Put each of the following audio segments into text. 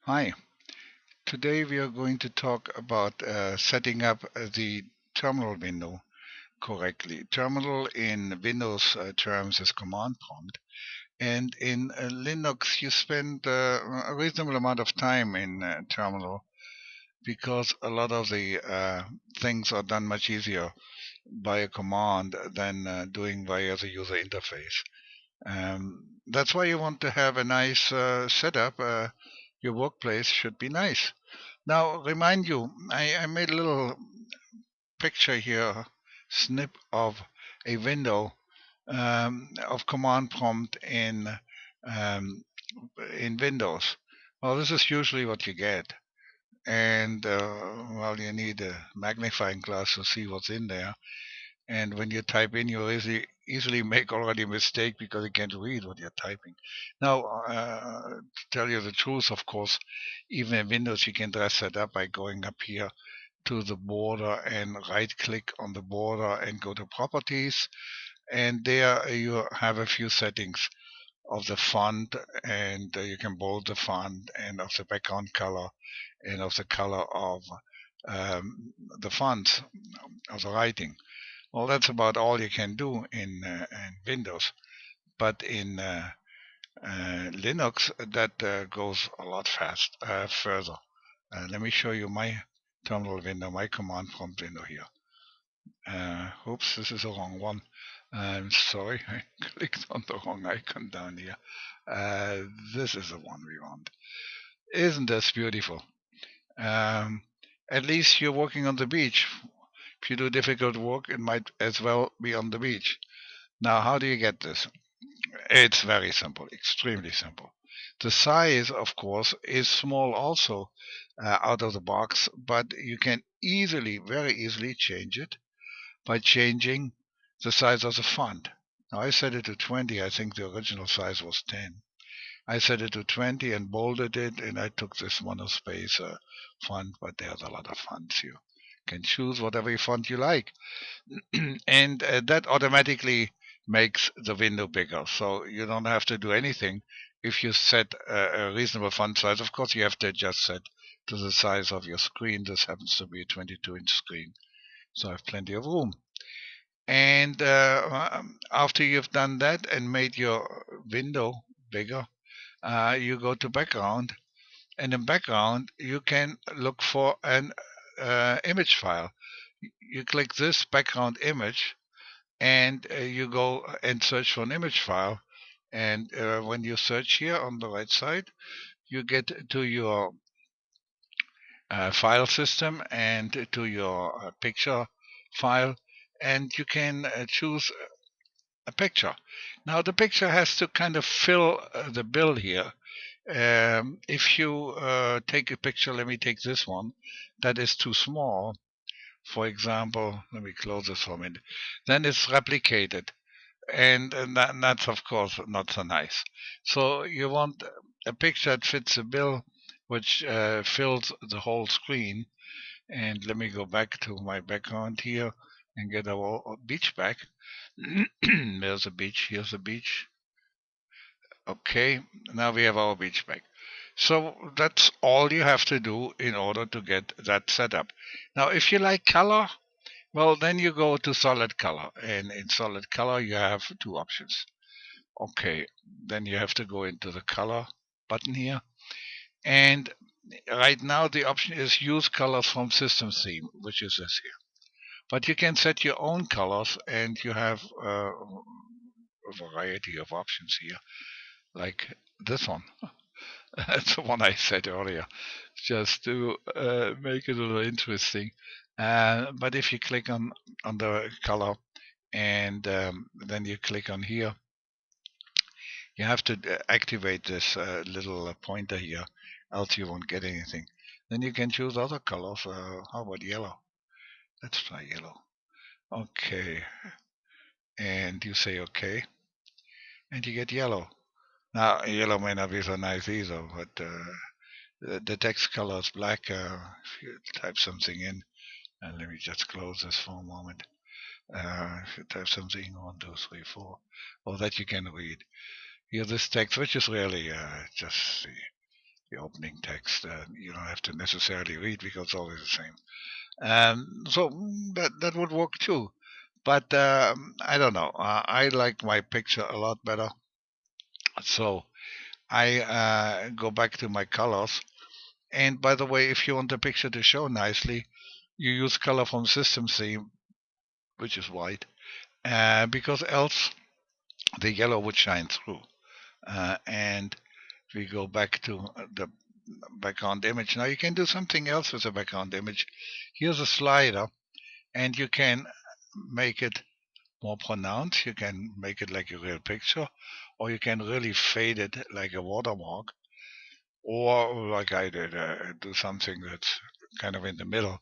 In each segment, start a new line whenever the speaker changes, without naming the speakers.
Hi, today we are going to talk about setting up the terminal window correctly. Terminal in Windows terms is command prompt, and in Linux you spend a reasonable amount of time in terminal because a lot of the things are done much easier by a command than doing via the user interface. That's why you want to have a nice setup. Your workplace should be nice. Now, remind you, I made a little picture here, snip of a window of command prompt um, in Windows. Well, this is usually what you get, and well, you need a magnifying glass to see what's in there. And when you type in, you easily make already a mistake because you can't read what you're typing. Now, to tell you the truth, of course, even in Windows, you can dress that up by going up here to the border and right click on the border and go to properties. And there you have a few settings of the font, and you can bold the font, and of the background color, and of the color of the fonts of the writing. Well, that's about all you can do in Windows. But in Linux, that goes a lot further. Let me show you my terminal window, my command prompt window here. Oops, this is the wrong one. I'm sorry, I clicked on the wrong icon down here. Uh, this is the one we want. Isn't this beautiful? Um, at least you're working on the beach. If you do difficult work, it might as well be on the beach. Now, how do you get this? It's very simple, extremely simple. The size, of course, is small also out of the box, but you can easily, very easily change it by changing the size of the font. Now I set it to 20. I think the original size was 10. I set it to 20 and bolded it, and I took this monospace font, but there's a lot of fonts. You can choose whatever font you like. And that automatically makes the window bigger. So you don't have to do anything. If you set a reasonable font size, of course, you have to adjust that to the size of your screen. This happens to be a 22-inch screen, so I have plenty of room. And after you've done that and made your window bigger, you go to background, and in background you can look for an image file. You click this background image, and you go and search for an image file. And when you search here on the right side, you get to your file system and to your picture file, and you can choose a picture. Now the picture has to kind of fill the bill here. If you take a picture, let me take this one, that is too small, for example, let me close this for a minute, then it's replicated. And that's of course not so nice. So you want a picture that fits the bill, which fills the whole screen. And let me go back to my background here and get our beach back. There's a beach. Here's a beach. Okay, now we have our beach back. So that's all you have to do in order to get that set up. Now, if you like color, well, then you go to solid color. And in solid color, you have two options. Okay, then you have to go into the color button here. And right now, the option is use colors from system theme, which is this here. But you can set your own colors, and you have a variety of options here, like this one. That's the one I said earlier, just to make it a little interesting. But if you click on the color and then you click on here, you have to activate this little pointer here, else you won't get anything. Then you can choose other colors. How about yellow? Let's try yellow. Okay, and you say okay, and you get yellow. Now, yellow may not be so nice either, but the text color is black. If you type something in, and let me just close this for a moment. If you type something, 1, 2, 3, 4, well, that you can read. Here, this text, which is really just the opening text. You don't have to necessarily read because it's always the same. So that would work too. But I don't know. I like my picture a lot better. So I go back to my colors. And by the way, if you want the picture to show nicely, you use color from system theme, which is white, because else the yellow would shine through. And we go back to the background image. Now you can do something else with the background image. Here's a slider, and you can make it more pronounced. You can make it like a real picture, or you can really fade it like a watermark, or like I did, do something that's kind of in the middle,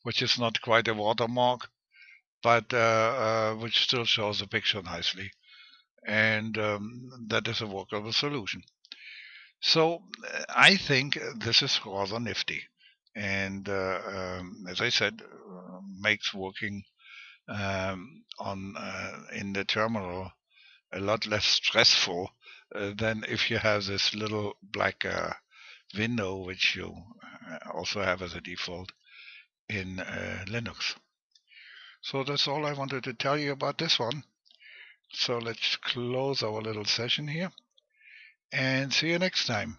which is not quite a watermark, but which still shows the picture nicely. And that is a workable solution. So I think this is rather nifty. And as I said, makes working on in the terminal a lot less stressful than if you have this little black window, which you also have as a default in Linux. So that's all I wanted to tell you about this one. So let's close our little session here and see you next time.